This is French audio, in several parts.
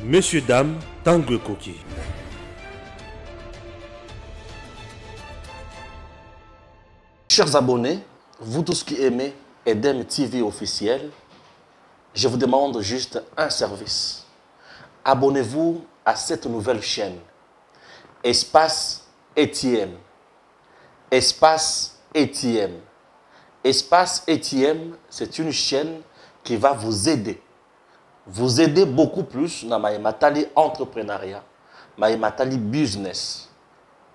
Monsieur, dame, Tangue Koki. Chers abonnés, vous tous qui aimez Edem TV officiel, je vous demande juste un service. Abonnez-vous à cette nouvelle chaîne. Espace ATM. Espace ATM. Espace ATM, c'est une chaîne qui va vous aider. Vous aider beaucoup plus dans Maïmatali entrepreneuriat, Maïmatali business.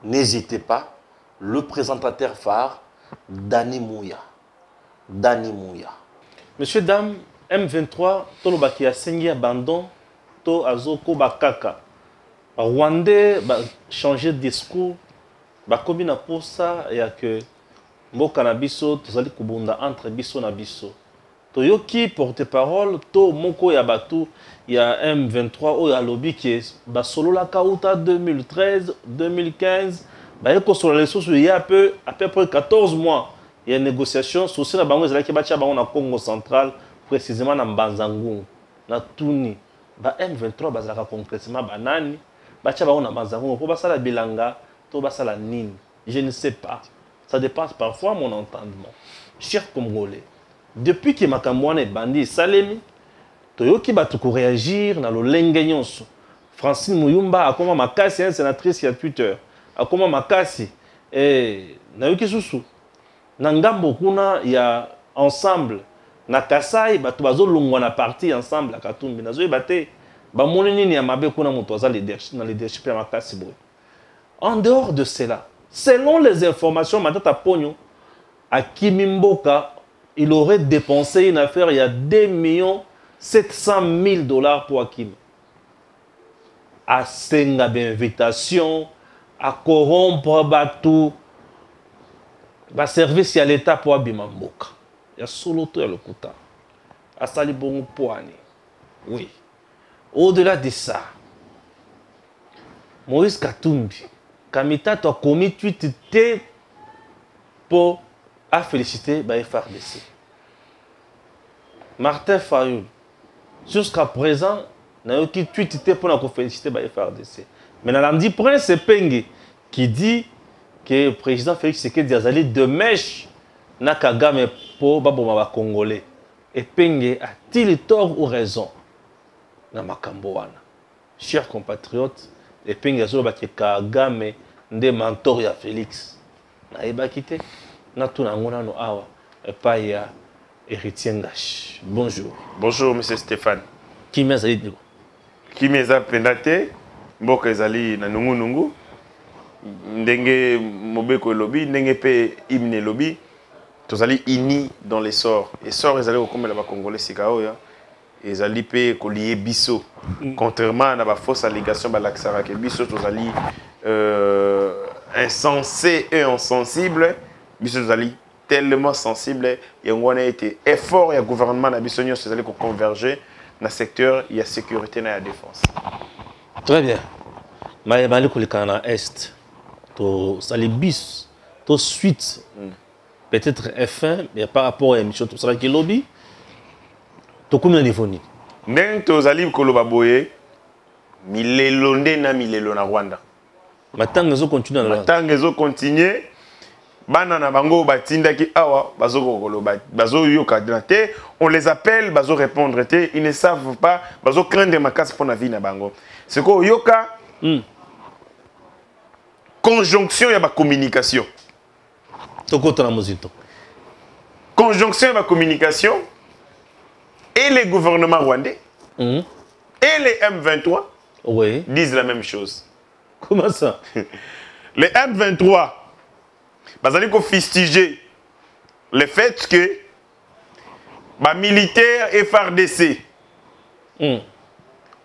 N'hésitez pas, le présentateur phare, Dani Mouya. Dani Mouya. Monsieur, dame, M23, Tolobaki a saigné abandon, to azoko bakaka. Rwandais ba changer de discours, ba combina pour ça et que mboka na biso tozali kubunda entre biso na biso. Toyoki porte-parole to moko ya batu ya M23 o ya lobby qui ba solo la kauta 2013 2015 ba yeko sur les sources il y a à peu près 14 mois il y a une négociation sur la bango ezalaki batia bango na Congo central précisément na Mbanzangu na Tuni ba M23 bazalaka concrètement banani batia bango na Mbanzangu pour basala bilanga to basala nini je ne sais pas, ça dépend parfois mon entendement. Chers Congolais, depuis que Makamouane bandi salemi, toyoki batuko réagir na lo lenge nyonso. Francine Muyumba akoma makasi une sénatrice ya Twitter. Akoma makasi na yoki susu. Na ngambo kuna ya ensemble na Kasai batu bazo longwa na parti ensemble à Katumbi. Nazo yebate ba moni nini ya mabe kuna muto za leadership na leadership ya makasi boy. En dehors de cela, selon les informations Matata Pogno à Kimimboka, il aurait dépensé une affaire il y a 2 700 000 $ pour Hakim. À senga d'invitation, à corrompre tout, à service à l'État pour Abimamboka. Il y a solo tout le kouta. À Salibongo Poani. Oui. Au-delà de ça, Moïse Katumbi, Kamita a commis tweet pour a félicité par FARDC. Martin Fayoul, jusqu'à présent, n'a eu qui tweeté pour nous féliciter par FARDC. Mais dans l'amdi Prince Penge qui dit que le président Félix Tshisekedi Azali de mèche na Kagame pour Baboma Congolais. Et Penge a-t-il tort ou raison? Na Makamboana. Chers compatriotes, et Penge Azolo que Kagame nde mentor ya Félix. Na eba quitté. Awa et pas héritier Ngash. Bonjour. Bonjour, monsieur Stéphane. Qui m'a dit? Qui m'a pendate? Mboka ezali na nungu nungu. Ndenge mobeko lobby, ndenge pe hymne lobby. Tozali ini dans les sorts. Et sorts ezali okomela ba congolais sikao ya. Ezali pe kolié biso. Contrairement à la fausse allégation ba laksara ke biso tozali insensé et insensible. Biso tozali tellement sensible et on a été effort et gouvernement na biso nyonso tozali ko converger na secteur ya sécurité na ya défense. Très bien. Mais bali kolika na est to sali bis to suite peut-être F1 mais par rapport à émission to sala ki lobby to combien niveau ni ndenge tozali koloba boye milelo nde na milelo na Rwanda. Matanga zo continuer na matanga zo continuer bana na bango batindaki awa bazoko koloba bazo yoka te on les appelle bazo répondre te ils ne savent pas bazo craindre makasi pour na vie na bango c'est quoi yoka conjonction ya ba communication tokota na mozito conjonction ya ba communication et les gouvernements rwandais et les M23 oui disent la même chose. Comment ça? Les M23 bazali ko fustiger le fait que les militaires FARDC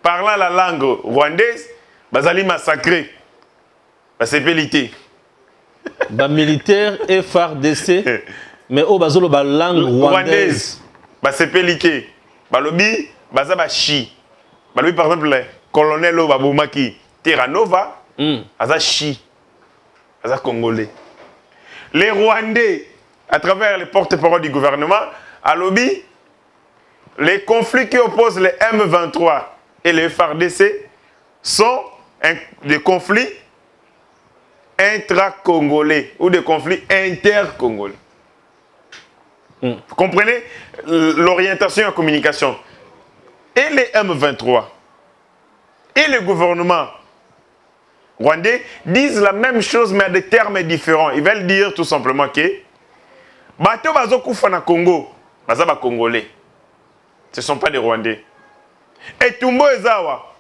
parlant la langue rwandaise bazali massacré basepelité ba militaire FARDC mais au bazolo ba langue rwandaise basepelité balobi baza ba chi balobi par exemple le colonel Obabomaki Terranova aza chi aza congolais. Les Rwandais, à travers les porte-parole du gouvernement, à lobby, les conflits qui opposent les M23 et le FARDC sont des conflits intra-congolais ou des conflits inter-congolais. Vous comprenez l'orientation et la communication. Et les M23 et le gouvernement rwandais disent la même chose mais à des termes différents. Ils veulent dire tout simplement que bato bazo kufa na Congo, baza ba Congolais. Ce ne sont pas des Rwandais. Et Tumbo Ezawa,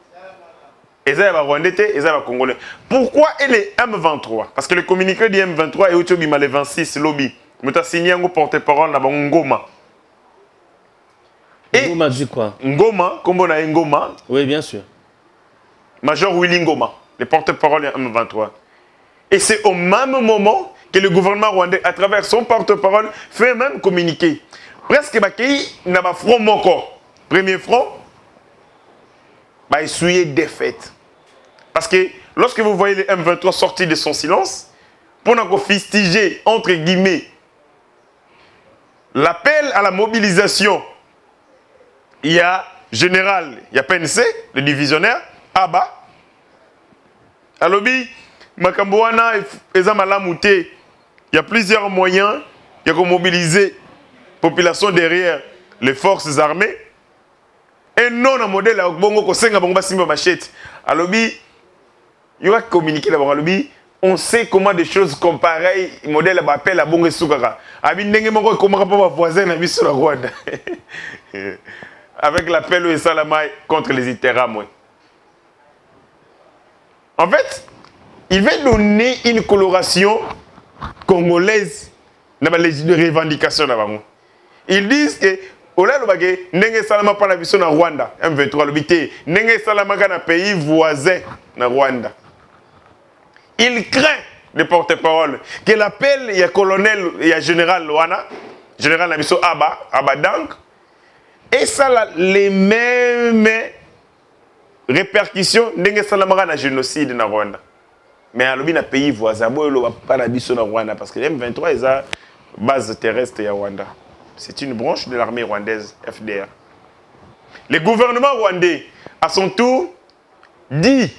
Ezawa Rwandais, Ezawa Congolais. Pourquoi et les M23? Parce que le communiqué du M23 est au Bima le 26 lobby. Nous avons signé un porte-parole dans Ngoma. Ngoma dit quoi? Ngoma, comme on a Ngoma. Oui, bien sûr. Major Willy Ngoma, le porte-parole du M23. Et c'est au même moment que le gouvernement rwandais, à travers son porte-parole, fait un même communiqué. Presque Bakei n'a pas front moko. Premier front, bah essuyé défaite. Parce que lorsque vous voyez le M23 sortir de son silence, pour nous fustiger, entre guillemets, l'appel à la mobilisation, il y a général, il y a PNC, le divisionnaire, Abba. Alobi, Makambouana, Ezamalamouté, il y a plusieurs moyens, il y a qu'on mobiliser la population derrière les forces armées. Et non, un modèle à Bongo, Kosenga, Bongo, Simba, Machette. Alobi, il y aura communiqué d'abord. Alobi, on sait comment des choses comme pareil, modèle à appel à Bongo Soukara. Abi, n'engé Mongo, comment rapport à voisin, à sur la Rwanda. Avec l'appel au Salama contre les Itera, moi. En fait, il veut donner une coloration congolaise dans les revendications. Ils disent que Ola Lobage, Nenge Salama pas la vision en Rwanda, M23 l'obité, Nenge Salama dans pays voisin en Rwanda. Il craint, le porte-parole, que l'appel, il y a colonel, il y a général Loana, général Nabiso Abba Dank, et ça a les mêmes répercussions Nenge Salama dans le génocide en Rwanda. Mais à l'objet d'un pays voisin, il n'y a pas la vision en Rwanda, parce que le M23 est la base terrestre à Rwanda. C'est une branche de l'armée rwandaise, FDR. Le gouvernement rwandais, à son tour, dit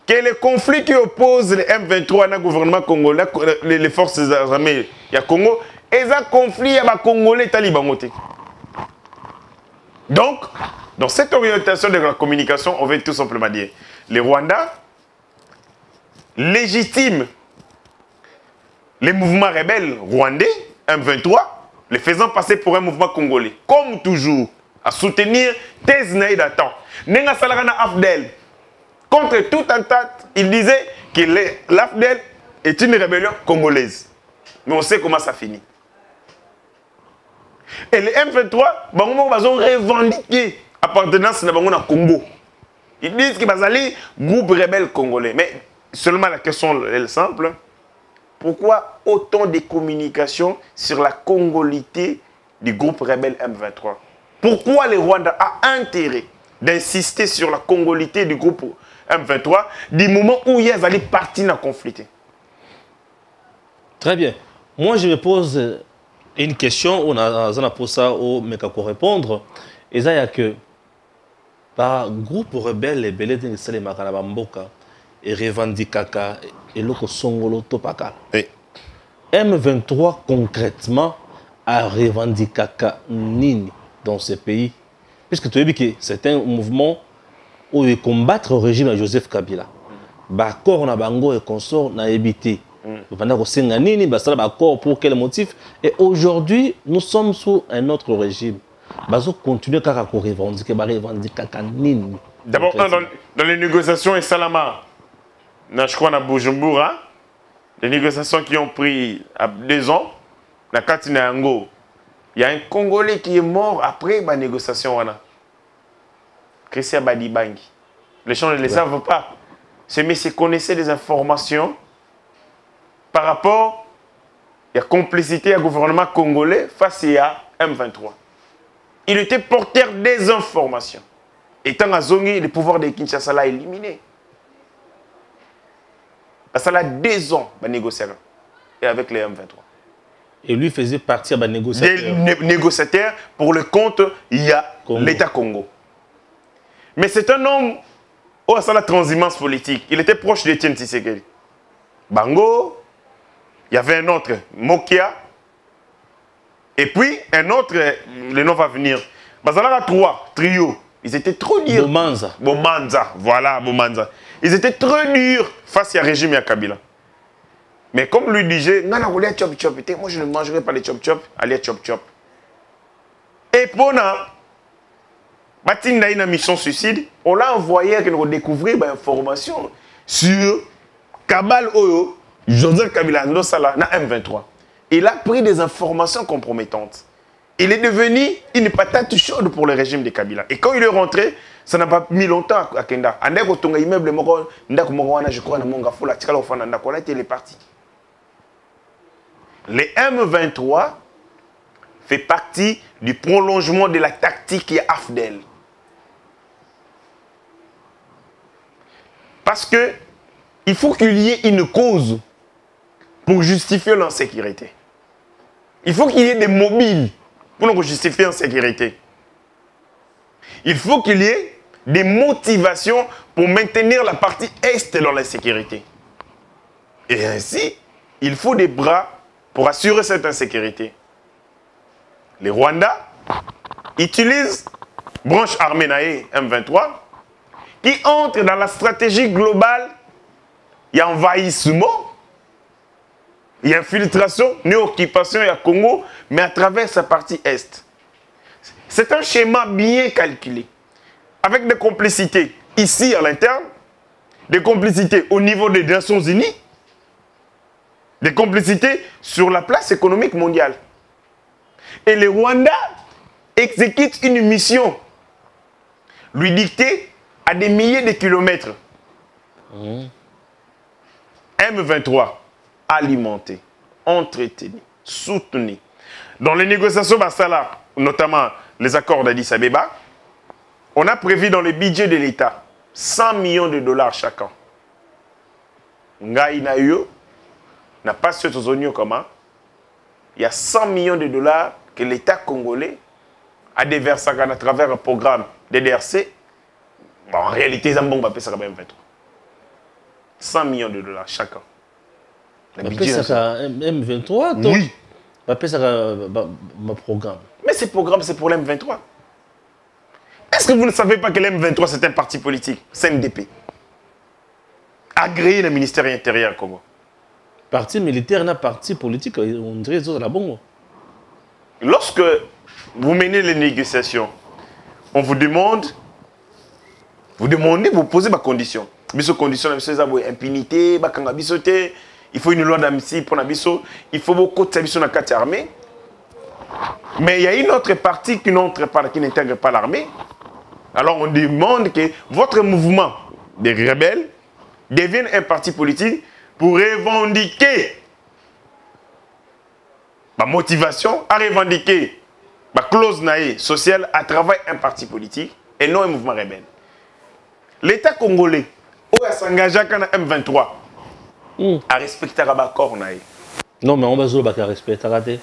que les conflits qui opposent les M23 au gouvernement congolais, les forces armées du Congo, et un conflit avec les Congolais talibans. Donc, dans cette orientation de la communication, on veut tout simplement dire, les Rwandais légitiment les mouvements rebelles rwandais, M23, les faisant passer pour un mouvement congolais. Comme toujours, à soutenir thèse naïdatan. Nenga Salarana Afdel, contre tout entente, il disait que l'Afdel est une rébellion congolaise. Mais on sait comment ça finit. Et les M23, ils ont revendiqué appartenance à Congo. Ils disent qu'ils sont allés groupe rebelle congolais. Mais seulement la question est simple. Pourquoi autant de communication sur la congolité du groupe rebelle M23? Pourquoi le Rwanda a intérêt d'insister sur la congolité du groupe M23 du moment où ils allaient partir dans le conflit? Très bien. Moi, je me pose une question, on a posé ça au Mekako répondre. Et ça, il y a que par groupe rebelle, les belés de Salema Kanabamboka et Revendikaka et Loko Songolo Topaka. Oui. M23 concrètement a Revendikaka Nini dans ce pays. Puisque tu as vu que c'est un mouvement où ils combattent le régime de Joseph Kabila. Bakor na bango et consort na évité. Pendant que c'est Nini, bakor pour quel motif? Et aujourd'hui, nous sommes sous un autre régime. Bazo continue à revendiquer, Revendikaka Nini. D'abord, dans les négociations et Salama, je crois à Bujumbura, les négociations qui ont pris 2 ans, la Katina Ango, il y a un Congolais qui est mort après la négociation. Christian Badibangi. Les gens ne le savent pas. Ce monsieur connaissait des informations par rapport à la complicité du gouvernement congolais face à M23. Il était porteur des informations. Étant à Zongi, le pouvoir de Kinshasa l'a éliminé. Ça a 2 ans de négociation et avec les M23. Et lui faisait partie des négociateurs. Des négociateurs pour le compte, il y a l'État Congo. Mais c'est un homme où ça la transhumance politique. Il était proche d'Étienne Tshisekedi. Bango, il y avait un autre, Mokia, et puis un autre, le nom va venir. Bazalaka 3, trio. Ils étaient trop durs. Bomanza, voilà, Bomanza. Ils étaient trop durs face au régime à Kabila. Mais comme lui disait, non, non, chop chop. Moi, je ne mangerai pas les chop chop. Allez, chop chop. Et pendant, Batinda une mission suicide, on l'a envoyé pour découvrir des informations sur Kabal Oyo, Joseph Kabila Ndosala, na M23. Il a pris des informations compromettantes. Il est devenu une patate chaude pour le régime de Kabila. Et quand il est rentré, ça n'a pas mis longtemps à Kenda. Je crois que il est parti. Les M23 fait partie du prolongement de la tactique qui est AFDEL. Parce que il faut qu'il y ait une cause pour justifier l'insécurité. Il faut qu'il y ait des mobiles pour nous justifier l'insécurité. Il faut qu'il y ait des motivations pour maintenir la partie Est dans l'insécurité. Et ainsi, il faut des bras pour assurer cette insécurité. Les Rwandais utilisent branche armée naïe M23 qui entre dans la stratégie globale. Il y a envahissement, il y a infiltration, néo-occupation, il y a Congo, mais à travers sa partie Est. C'est un schéma bien calculé, avec des complicités ici à l'interne, des complicités au niveau des Nations Unies, des complicités sur la place économique mondiale. Et les Rwandais exécutent une mission, lui dictée à des milliers de kilomètres. M23, alimenté, entretenu, soutenu. Dans les négociations Bassala, notamment les accords d'Addis Abeba, on a prévu dans le budget de l'État 100 millions de dollars chacun. Ngai Nayo n'a pas su comment. Il y a 100 millions de dollars que l'État congolais a déversé à travers un programme DDRC. Bon, en réalité, ils ont fait ça quand même 23. 100 millions de dollars chacun. M23, donc, oui. Ça ma programme. Mais ce programme, c'est pour l'M23. Est-ce que vous ne savez pas que l'M23, c'est un parti politique, CNDP, agréé le ministère intérieur Congo? Parti militaire, n'a parti politique, on dirait que c'est la bonne. Lorsque vous menez les négociations, on vous demande, vous posez ma condition. Biso condition, impunité, il faut une loi d'amnistie pour Nabiso, il faut beaucoup de services dans la carte armée. Mais il y a une autre partie qui n'intègre pas l'armée. Alors on demande que votre mouvement des rebelles devienne un parti politique pour revendiquer ma motivation, à revendiquer ma clause sociale à travers un parti politique et non un mouvement rebelle. L'État congolais, où s'engage à M23, à respecter l'accord. Non, mais on va respecter.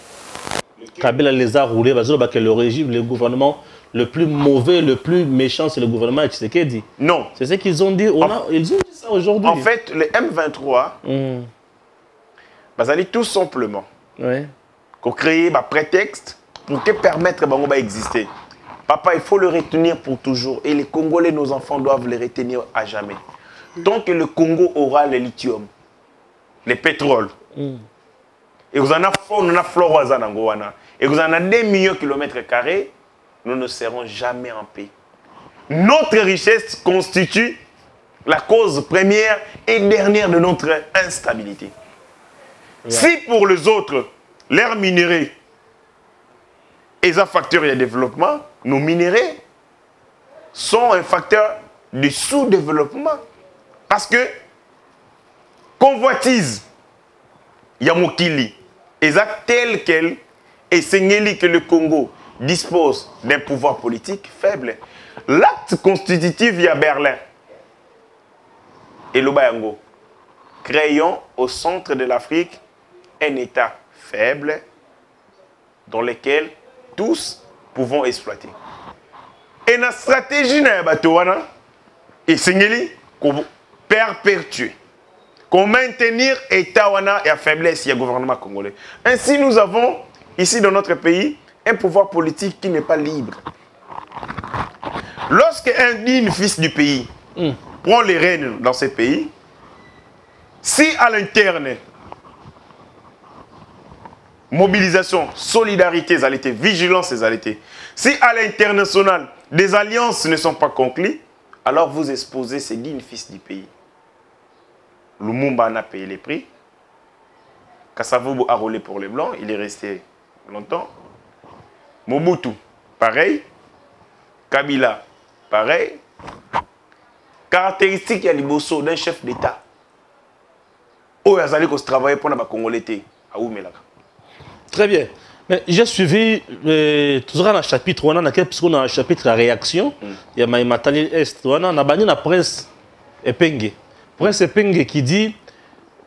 Kabila les a roulés, le régime, le gouvernement le plus mauvais, le plus méchant, c'est le gouvernement Tshisekedi. Non. C'est ce qu'ils ont dit. Ils ont dit ça aujourd'hui. En fait, le M23, ça dit tout simplement qu'on crée un prétexte pour que permettre d'exister. Papa, il faut le retenir pour toujours. Et les Congolais, nos enfants, doivent le retenir à jamais. Tant que le Congo aura le lithium, le pétrole, et vous en avez flore et vous en avez des millions de kilomètres carrés, nous ne serons jamais en paix. Notre richesse constitue la cause première et dernière de notre instabilité. Si pour les autres, l'air minéré est un facteur de développement, nos minéraux sont un facteur de sous-développement. Parce que convoitise Yamokili est tel quel et c'est que le Congo dispose d'un pouvoir politique faible. L'acte constitutif via Berlin et l'Obayango, créons au centre de l'Afrique un État faible dans lequel tous pouvons exploiter. Et la stratégie na batowana et singeli ko perpétuer, qu'on maintenir état wana et à faiblesse du gouvernement congolais. Ainsi nous avons ici dans notre pays un pouvoir politique qui n'est pas libre. Lorsque un digne fils du pays prend les rênes dans ce pays, si à l'interne mobilisation, solidarité, vigilance, si à l'international des alliances ne sont pas conclues, alors vous exposez ces dignes fils du pays. Lumumba a payé les prix. Kasavubu a roulé pour les Blancs, il est resté longtemps. Mobutu, pareil. Kabila, pareil. Caractéristique à Liboso d'un chef d'État. Oh, il a travaillé pour les Congolais. Très bien. Mais j'ai suivi toujours dans le chapitre, on a un chapitre à réaction. Il y a Maïmatali Est, on a la presse Epenge. Presse Epenge qui dit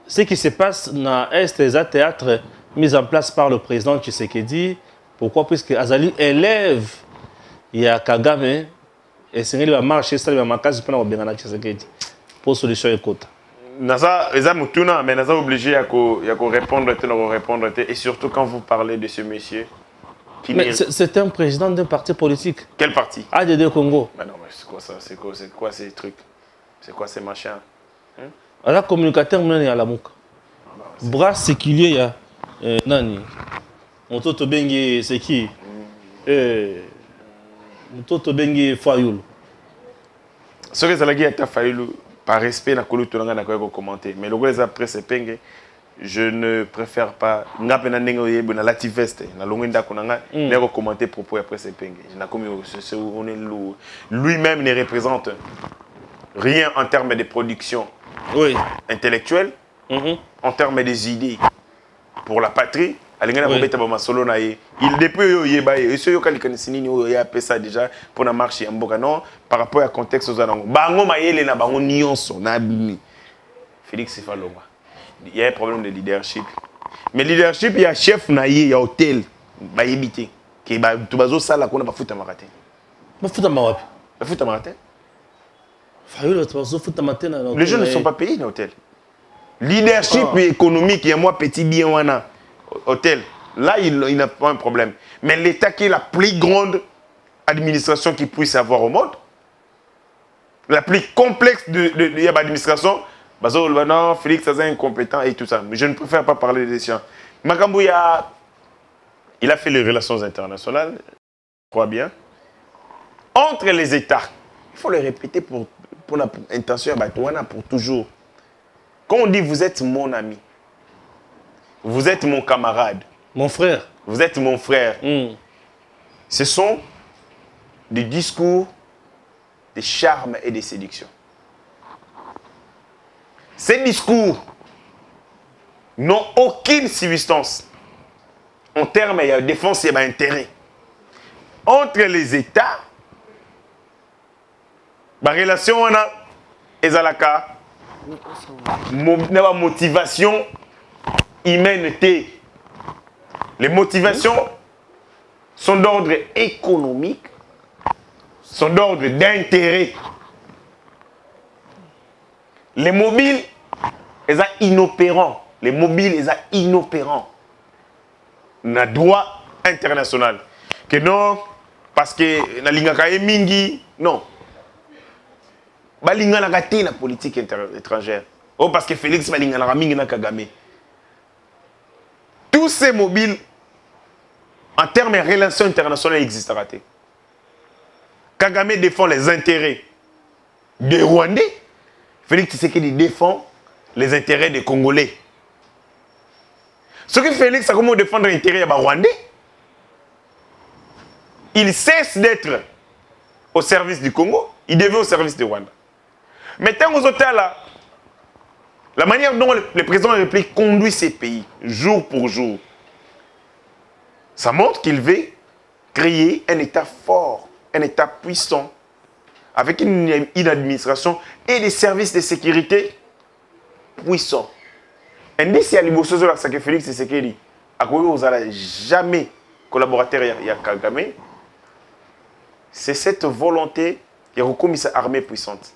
ce qui se passe dans l'Est des théâtres mis en place par le président Tshisekedi. Pourquoi? Puisque Azali élève, il y a Kagame et c'est va marcher, ça va marquer pour Tshisekedi pour solution et quota. Naza, mais Naza obligé à répondre, et surtout quand vous parlez de ce monsieur. Mais c'est un président d'un parti politique. Quel parti? ADD Congo. Mais non, mais c'est quoi ça? C'est quoi ces trucs? C'est quoi ces machins? La communicateur mène à la mouka. Bras séculier, il y a Nani. Mototo Bengi, c'est qui? Mototo Bengi Fayoul. Ce que ça l'a dit à Fayoul. Par respect, je vais commenter. Mais le gars, après, c'est penge. Je ne préfère pas. Je ne vais commenter propos après, c'est penge. Lui-même ne représente rien en termes de production intellectuelle, en termes des idées pour la patrie. Il depuis ça déjà pour la marche par rapport à contexte Félix Falonga. Il y a un problème de leadership. Mais leadership, il y a chef il y a hôtel, qui est ça là qu'on a pas foutu marathon. Les gens ne sont pas payés dans l'hôtel. Leadership économique, il y a moi petit bien wana hôtel. Là, il n'a pas un problème. Mais l'État qui est la plus grande administration qu'il puisse avoir au monde, la plus complexe de l'administration, non, Félix est incompétent et tout ça. Mais je ne préfère pas parler des sciences. Makambouya, il a fait les relations internationales, je crois bien, entre les États. Il faut le répéter pour l'intention pour toujours. Quand on dit vous êtes mon ami, vous êtes mon camarade, mon frère, vous êtes mon frère, ce sont des discours de charme et de séduction. Ces discours n'ont aucune substance en termes de défense et d'intérêt. Entre les États, la relation on a ezalaka motivation humanité. Les motivations sont d'ordre économique, sont d'ordre d'intérêt. Les mobiles, ils sont inopérants. Les mobiles, ils sont inopérants. On a droit international. Que non, parce que na lingaka mingi, non. Balinga na gati na politique étrangère. Oh, parce que Félix balinga na mingi na Kagame. Tous ces mobiles, en termes de relations internationales, existent. Kagame défend les intérêts des Rwandais. Félix Tshisekedi défend les intérêts des Congolais. Ce que Félix a comment défendre les intérêts des Rwandais, il cesse d'être au service du Congo, il devient au service du Rwanda. Mais tant aux hôtels là, la manière dont le président de la République conduit ces pays, jour pour jour, ça montre qu'il veut créer un État fort, un État puissant, avec une administration et des services de sécurité puissants. Et si il y a que Félix Tshisekedi a jamais collaborateur avec Kagame, c'est cette volonté de recommencer cette armée puissante.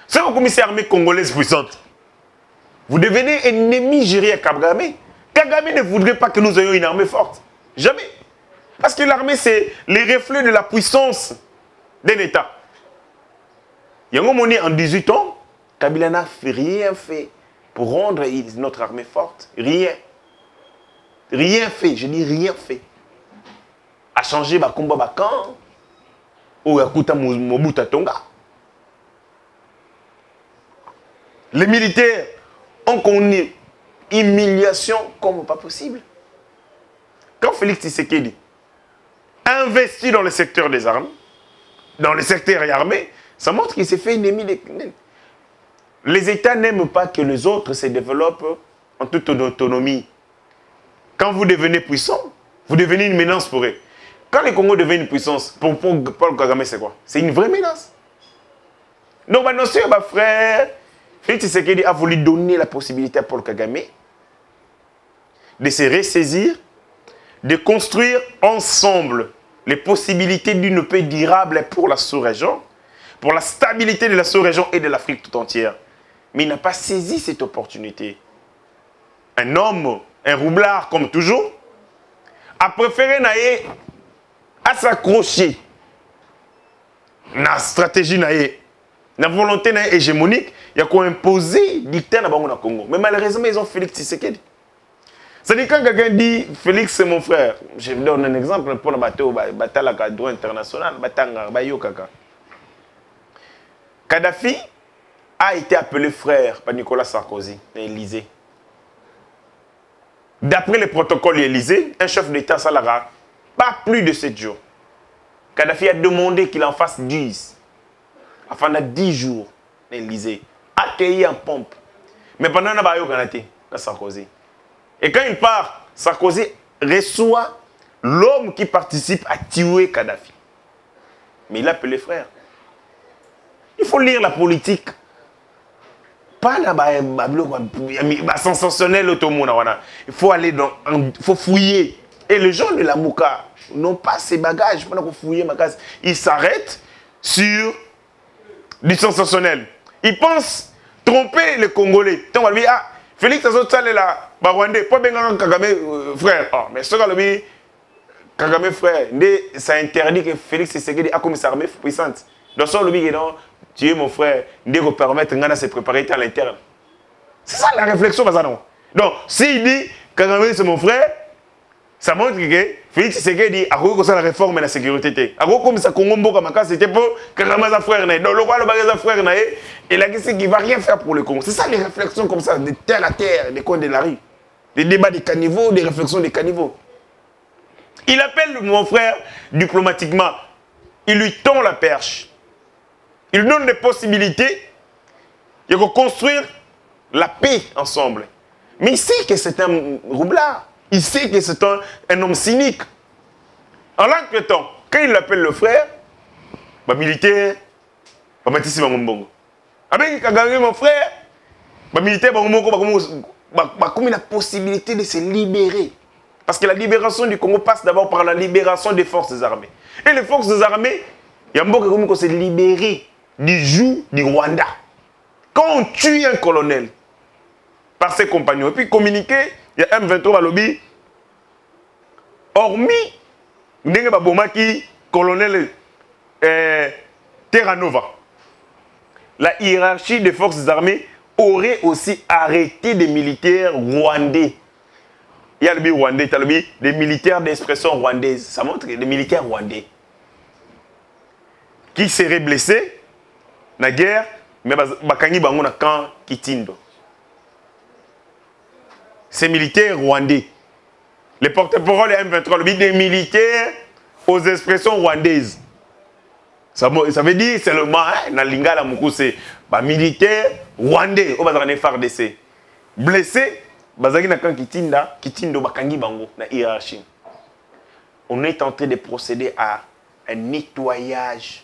Si vous recommencez cette armée congolaise puissante, vous devenez ennemi géré à Kagame. Kagame ne voudrait pas que nous ayons une armée forte. Jamais. Parce que l'armée, c'est les reflets de la puissance d'un État. Yango Moni, en 18 ans, Kabila n'a rien fait pour rendre notre armée forte. Rien. Rien fait, je dis rien fait. A changé le combat Bakan ou Yakuta Mobuta Tonga. Les militaires ont connu humiliation comme pas possible. Quand Félix Tshisekedi investit dans le secteur des armes, dans le secteur armé, ça montre qu'il s'est fait ennemi. Les États n'aiment pas que les autres se développent en toute autonomie. Quand vous devenez puissant, vous devenez une menace pour eux. Quand les Congos deviennent une puissance, pour Paul Kagame, c'est quoi? C'est une vraie menace. Donc, ma frère, Félix Tshisekedi a voulu donner la possibilité à Paul Kagame de se ressaisir, de construire ensemble les possibilités d'une paix durable pour la sous-région, pour la stabilité de la sous-région et de l'Afrique tout entière. Mais il n'a pas saisi cette opportunité. Un homme, un roublard comme toujours, a préféré à s'accrocher à la stratégie, à la volonté hégémonique, il y a quoi imposer dicter dans le Congo. Mais malheureusement, ils ont Félix Tshisekedi. C'est-à-dire quand quelqu'un dit Félix c'est mon frère, je vous donne un exemple pour le bateau, bataille à droit international, Kadhafi a été appelé frère par Nicolas Sarkozy et Élysée. D'après le protocole Élysée, un chef d'État salara pas plus de 7 jours. Kadhafi a demandé qu'il en fasse 10. Afin de 10 jours, l'Élysée, accueilli en pompe. Mais pendant la bataille, Sarkozy. Et quand il part, Sarkozy reçoit l'homme qui participe à tuer Kadhafi. Mais il appelle les frères. Il faut lire la politique. Pas la sensationnel automouna. Il faut aller dans, il faut fouiller. Et les gens de la Mouka n'ont pas ces bagages pendant qu'on fouille ma case. Ils s'arrêtent sur du sensationnel. Ils pensent tromper les Congolais. Donc on va dire, ah, Félix Azotale là, Rwandais, pas bien Kagame frère. Ah, mais ce que Kagame frère, ça interdit que Félix Tshisekedi a comme sa armée puissante. Dans son lobby, tu es mon frère, de vous permettre de se préparer à l'interne. C'est ça la réflexion, donc, s'il dit Kagame c'est mon frère, ça montre que Félix Tshisekedi a reconnu la réforme de la sécurité. A reconnu ça Congo c'était pour Kagame sa frère. Donc, le roi le frère, il a dit qu'il ne va rien faire pour le Congo. C'est ça les réflexions comme ça, de terre à terre, des coins de la rue. Des débats des caniveaux, des réflexions des caniveaux. Il appelle mon frère diplomatiquement. Il lui tend la perche. Il donne des possibilités de reconstruire la paix ensemble. Mais il sait que c'est un roublard. Il sait que c'est un homme cynique. En l'entretemps, quand il appelle le frère, militaire, Matisse Bangombongo. Avec Kagame, mon frère, militaire, comme la possibilité de se libérer. Parce que la libération du Congo passe d'abord par la libération des forces armées. Et les forces armées, il y a un beaucoup qui s'est libéré du joug du Rwanda. Quand on tue un colonel par ses compagnons, et puis communiquer, il y a M23 à lobby, hormis Ndenge Babomaki, colonel Terranova, la hiérarchie des forces armées aurait aussi arrêté des militaires rwandais. Il y a le rwandais, il y a des militaires d'expression rwandaise. Ça montre des militaires rwandais qui seraient blessés dans la guerre, mais bakangi bango na camp Kitindo. Ces militaires rwandais. Les porte-parole de M23, des militaires aux expressions rwandaises. Ça veut dire seulement, dans Lingala Mukuse, militaires rwandais, au bazar FARDC. Blessés, bazaki na camp Kitindo bakangi bango na hiérarchie. On est en train de procéder à un nettoyage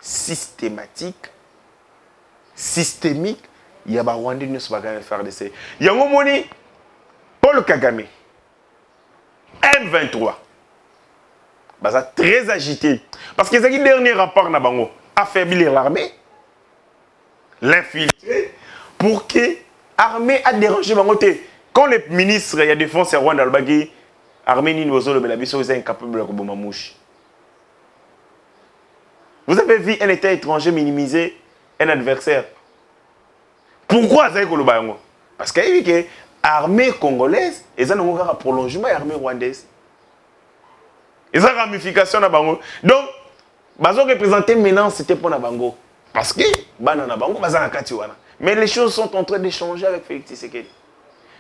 systémique. Il y a des Rwandais qui ne sont pas capables de faire des essais. Il y a un moment, Paul Kagame, M23, baza très agité. Parce que c'est le dernier rapport na bango, affaiblir l'armée, l'infiltrer, pour que l'armée a dérangé bango te. Quand le ministre de la Défense à Rwanda, l'armée ni nous le Belabiso est incapable de bomber mouche. Vous avez vu un État étranger minimiser un adversaire. Pourquoi ça est que parce qu'il y a vu que l'armée congolaise est un prolongement de l'armée rwandaise. Et ça ramification na bango. Donc, bazo représenter maintenant c'était pour na bango parce que bana na bango bazana kati wana. Mais les choses sont en train de changer avec Félix Tshisekedi.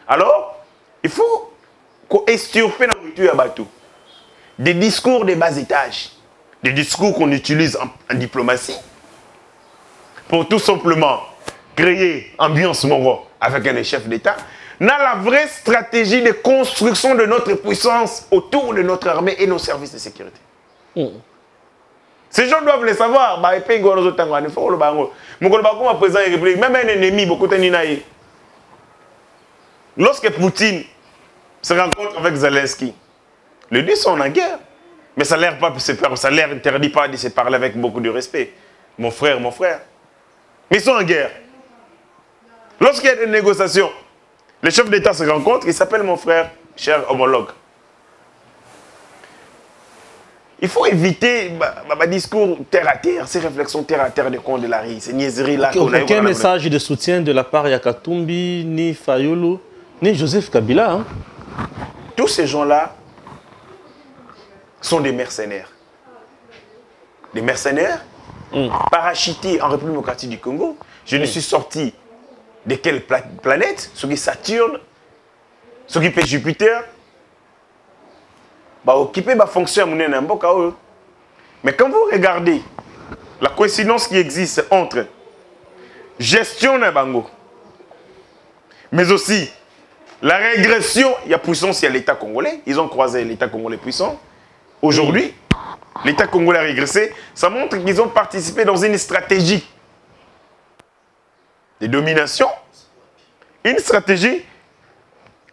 Alors, il faut qu'on esturpe la nourriture à bateau. Des discours de bas étage, des discours qu'on utilise en diplomatie pour tout simplement créer ambiance moro avec un chef d'État. Dans la vraie stratégie de construction de notre puissance autour de notre armée et nos services de sécurité. Ces gens doivent le savoir. Même un ennemi, beaucoup de lorsque Poutine se rencontre avec Zelensky, les deux sont en guerre. Mais ça l'air pas se faire, ça l'air interdit pas de se parler avec beaucoup de respect. Mon frère, mon frère. Mais ils sont en guerre. Lorsqu'il y a des négociations, les chefs d'État se rencontrent, ils s'appellent mon frère, cher homologue. Il faut éviter ma discours terre à terre, ces réflexions terre à terre de compte de la rue, ces niaiseries là. Aucun message de soutien de la part de Yakatumbi, ni Fayulu, ni Joseph Kabila. Hein? Tous ces gens-là sont des mercenaires. Des mercenaires parachutés en République démocratique du Congo. Je ne suis sorti de quelle planète? Ceux qui Saturne, ceux qui Jupiter. Occuper ma fonction à mon mboka. Mais quand vous regardez la coïncidence qui existe entre gestion de bango, mais aussi la régression, il y a puissance, il y a l'État congolais. Ils ont croisé l'État congolais puissant. Aujourd'hui, l'État congolais a régressé. Ça montre qu'ils ont participé dans une stratégie de domination. Une stratégie,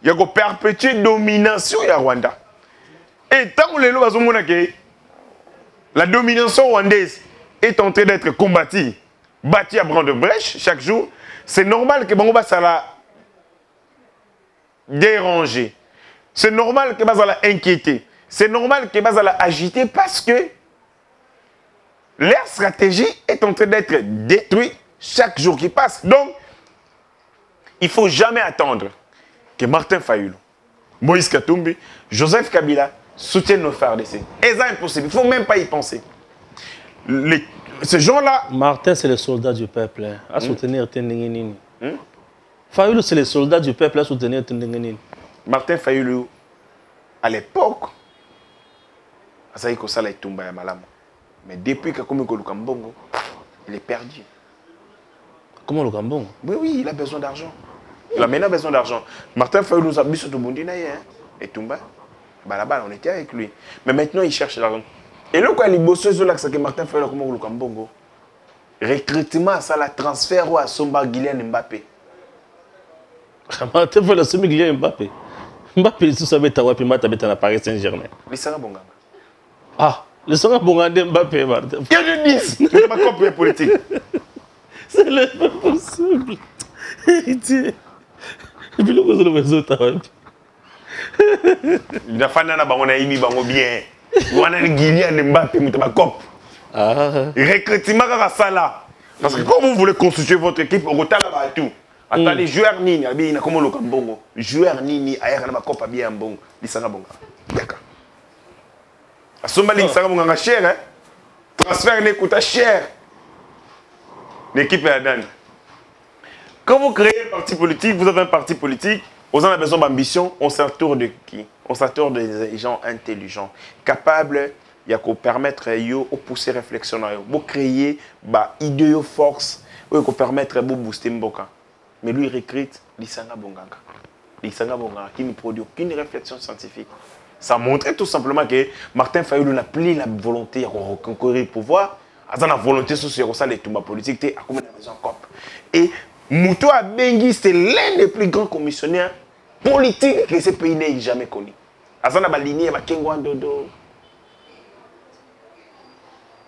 il y a perpétuer domination à Rwanda. Et tant que la domination rwandaise est en train d'être combattue, battue à bras de brèche chaque jour, c'est normal que Bango ça la déranger. C'est normal que Bango la inquiéter. C'est normal que Bango la agiter parce que leur stratégie est en train d'être détruite chaque jour qui passe. Donc, il ne faut jamais attendre que Martin Fayulu, Moïse Katumbi, Joseph Kabila soutiennent nos FARDC. Et c'est impossible. Il ne faut même pas y penser. Ces gens-là... Martin, c'est le soldat du peuple. Hein, à soutenir Tendingenini. Fayulu, c'est le soldat du peuple à soutenir Tendingenini. Martin Fayulu, à l'époque, mais depuis que Lukambongo, il est perdu. Comment Lukambongo? Oui, il a besoin d'argent. Il a maintenant besoin d'argent. Martin Fayulu nous a mis sur tout le monde. Et Tumba, là-bas, on était avec lui. Mais maintenant, il cherche l'argent. Et là, quand il est que Martin Fayulu comme Lukambongo, recrutement, ça la transfert à Somba Kylian Mbappé. Martin Fayulu Somba Kylian Mbappé. Mbappé, tout ça, c'est à Paris Saint-Germain. Mais ça va bon. Ah, le sang Bongandé Mbappé, Martin. Il y a du 10. C'est pas compris politique. C'est pas possible. Et puis le réseau, il a fait un bango bien. On a le Kylian Mbappé, il a cop. Recrutement à ça là. Parce que quand vous voulez constituer votre équipe, on retard là-bas tout. Attendez, joueur Nini, il a comme le Kambongo. Joueur Nini, il y a un cop à bien bon. Il s'en a bon. D'accord. À ce moment-là, il s'en a bon cher. Hein? Transfert ne coûte cher. L'équipe est à Dan. Quand vous créez un parti politique, vous avez un parti politique, vous en avez besoin d'ambition, on s'entoure de qui? On s'entoure des gens intelligents, capables de permettre de pousser réflexion, de créer des idées de force, de permettre de booster Mboka. Mais lui, il recrute Lisanga Bonganga. Lisanga Bonganga qui ne produit aucune réflexion scientifique. Ça montrait tout simplement que Martin Fayulu n'a plus la volonté de conquérir le pouvoir, il a la volonté sociale de les tombes politiques, il a comme une maison COP. Et Moutou Abengi, c'est l'un des plus grands commissionnaires politiques que ce pays n'ait jamais connu. Il a la lignée, il a Dodo.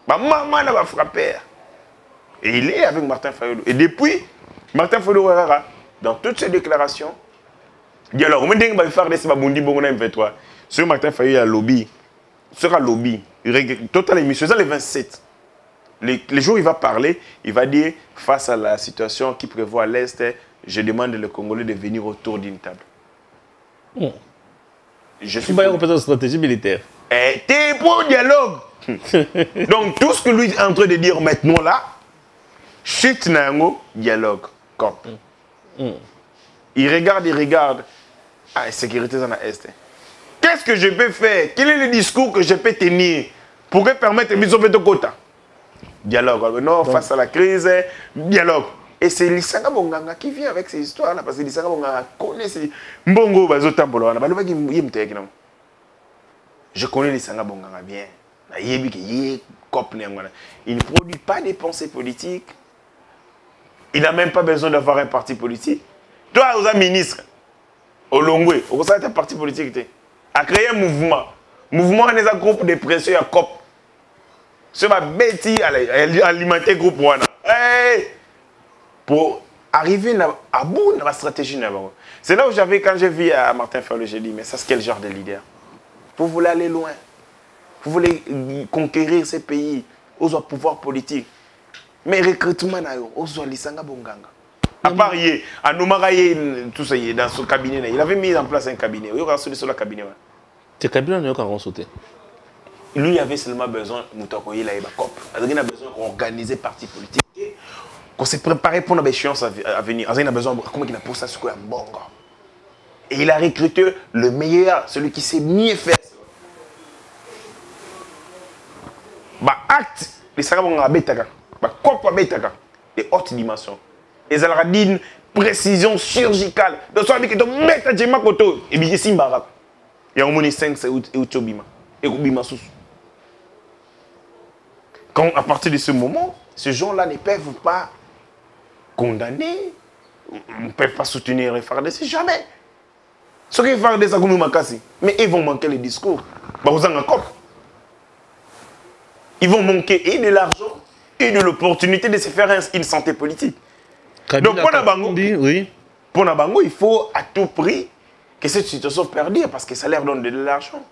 Maman n'a pas frappé. Et il est avec Martin Fayulu. Et depuis, Martin Fayulu, dans toutes ses déclarations, il dit alors, on va faire des Babundi Bongo M23. Sur Martin Fayulu, il y a lobby. Sera lobby. Total émission, c'est le 27. Les jours où il va parler, il va dire, face à la situation qui prévoit à l'Est, je demande les Congolais de venir autour d'une table. Je suis pas une stratégie militaire. T'es pour le dialogue. Donc tout ce que lui est en train de dire maintenant là, chute nango, dialogue, COP. Il regarde. Ah, sécurité dans l'Est. Qu'est-ce que je peux faire? Quel est le discours que je peux tenir pour permettre de sauver de quota? Dialogue. Non, face à la crise, dialogue. Et c'est Lisanga Bonganga qui vient avec ces histoires-là, parce que Lisanga Bonganga connaît ces... Mbongo, je connais Lisanga Bonganga bien. Il ne produit pas des pensées politiques. Il n'a même pas besoin d'avoir un parti politique. Toi, vous êtes ministre, au Longwe, vous êtes un parti politique, a créé un mouvement. Mouvement est un groupe de pression à COP. C'est ma bêtise à alimenter le groupe Wana. Pour arriver à bout de la stratégie. C'est là où quand j'ai vu à Martin Fayulu, j'ai dit, mais ça c'est quel genre de leader? Vous voulez aller loin. Vous voulez conquérir ces pays, aux pouvoir politique. Mais recrutement, aux Lisanga Bonganga. À part hier, à Noumaraye, tout ça, dans son cabinet, il avait mis en place un cabinet. Il y aura sur le cabinet. C'est cabinet n'a pas sauté. Lui, il avait seulement besoin de Moutakoye, il a besoin d'organiser parti politique. Qu'on s'est préparé pour une échéance à venir. Il a besoin de comment il a posé ça sur un bon gars. Et il a recruté le meilleur, celui qui sait mieux faire. Acte, les sarabons à Betaka, COP à Betaka, de haute dimension. Et ça leur a dit une précision chirurgicale. Donc, ça veut dire que tu mets ta djema koto. Et bien, c'est Mbarak. Il y a au moins 5 et Uchobima. Et Ubima Sous. Quand, à partir de ce moment, ces gens-là ne peuvent pas condamner, ne peuvent pas soutenir les FARDC, jamais. Ce qui est FARDC, c'est comme Makassi. Mais ils vont manquer le discours. Vous en COP. Ils vont manquer et de l'argent et de l'opportunité de se faire une santé politique. Donc, pour Nabango, il faut à tout prix que cette situation perdure parce que ça leur donne de l'argent.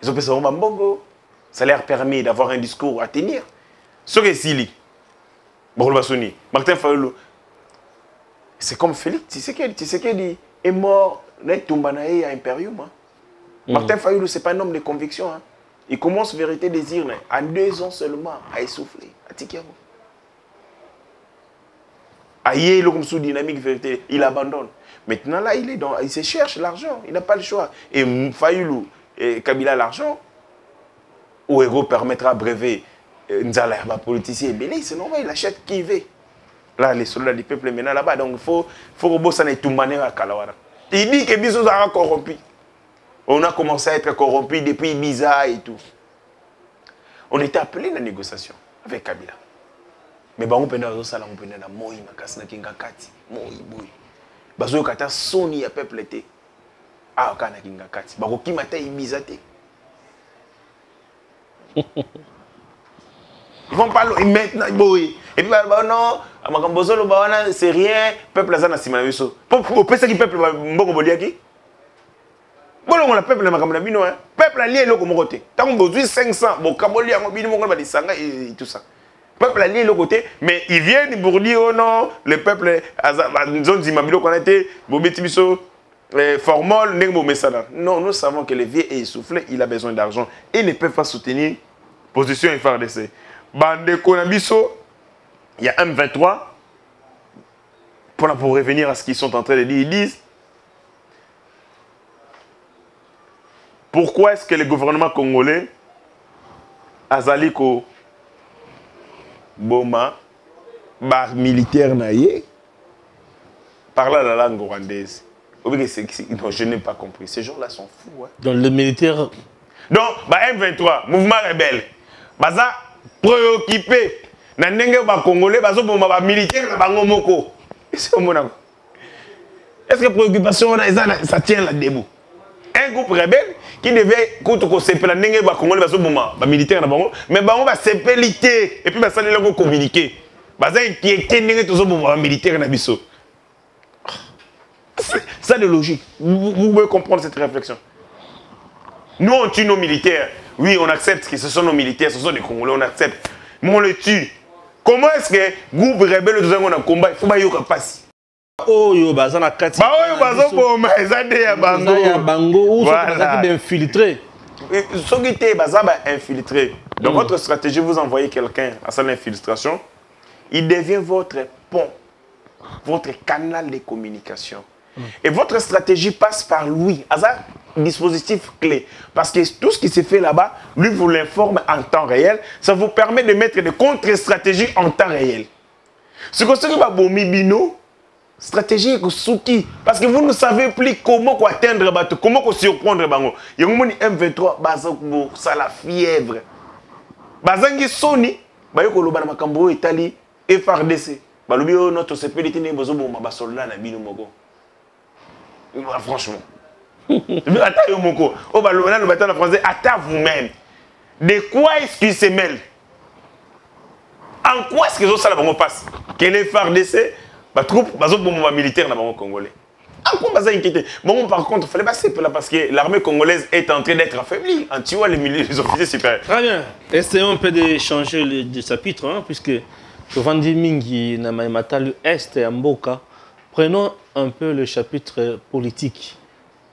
Ils ont fait ça au Mbongo. Ça leur permet d'avoir un discours à tenir. Ce que Sili, Martin Fayulu, c'est comme Félix Tshisekedi est mort, Tumbanae à Imperium. Martin Fayulu, ce n'est pas un homme de conviction. Il commence vérité désir en 2 ans seulement à essouffler, à Tikiamo. Aïe, il est sous dynamique vérité, il abandonne. Maintenant là, il se cherche l'argent, il n'a pas le choix. Et Fayulu et Kabila l'argent, où Ego permettra de brever Nzala, politicien, c'est normal, il achète qui veut. Là, les soldats du peuple maintenant là-bas, donc il faut que ça ne tout à Kalawara. Il dit que Bissou sera corrompu. On a commencé à être corrompu depuis Ibiza et tout. On était appelé à la négociation avec Kabila. Mais on peut dire ça, on peut dire Moi, Makasi, Kingakati, Moi, Boy. Bazo Kata Sony a peuple été. Ah, Kana Kingakati. Bako Kimata Ibiza te. Ils vont parler maintenant, Boy. Et puis, non, c'est rien, peuple Azana Simanaviso. Pour penser que peuple Mboko Boliaki. Bon, on l'appelle le Makamabino, peuple allié le côté. Tant qu'on besoin 500, bon, Kaboli, et tout ça. Peuple allié le côté, mais ils viennent pour dire, oh non, le peuple, nous avons dit, Mabilo, qu'on a été, Bobetibiso, Formol, Nengo Messana. Non, nous savons que le vieux est essoufflé, il a besoin d'argent. Et ils ne peuvent pas soutenir position FARDC. Bande Konabiso, il y a M23, pour revenir à ce qu'ils sont en train de dire, ils disent, pourquoi est-ce que le gouvernement congolais, Azaliko, Boma, bar militaire naïe, parle la langue rwandaise? Non, je n'ai pas compris. Ces gens-là sont fous. Donc le militaire... Donc, M23, mouvement rebelle, baza préoccupé. Na ndenge ba congolais bazo boma ba militaire na bango moko. Est-ce que préoccupation ça tient là debout? un groupe rebelle qui devait s'appeler les Congolais militaires mais bango va s'appeler et puis va s'aller là communiquer baza inquiété ndenge tozo militaire na biso. Ça de logique. Vous pouvez comprendre cette réflexion. Nous on tue nos militaires. Oui, on accepte que ce sont nos militaires, ce sont des Congolais, on accepte. Mais on les tue. Comment est-ce que groupe rebelle de un combat, il faut pas y passer. Oh yo bazana kati. Bah oh yo bazo boma ezade ya bango. Ya bango ou ça qui infiltré. Sogité bazaba infiltré. Dans votre stratégie, vous envoyez quelqu'un à cette infiltration, il devient votre pont, votre canal de communication. Et votre stratégie passe par lui, à un dispositif clé. Parce que tout ce qui se fait là-bas, lui vous l'informe en temps réel. Ça vous permet de mettre des contre-stratégies en temps réel. Ce que c'est que Bino, stratégie Souki. Parce que vous ne savez plus comment atteindre bateau, comment surprendre bango. Il y a un M23, Bazako, ça la fièvre. Bazangi Sony, Bayoko Lobana Makambo, Italie, FRDC. Balubio, notre sécurité n'est pas bon, ma soldat na Bino Mogo. Franchement. Attends, Moko. Oh, bah, le bâtiment en français, attends vous-même. De quoi est-ce qu'il se mêle? En quoi est-ce que ça passe? Quel est FARDC? Bah, troupe, bah, militaire dans le Congolais. En quoi ça inquiété? Bon, par contre, il fallait passer là parce que l'armée congolaise est en train d'être affaiblie. En tuant les officiers supérieurs. Très bien. Essayons un peu de changer le chapitre, hein, puisque Tovandi Mingi, Namaimatalu Est et Amboka. Prenons un peu le chapitre politique.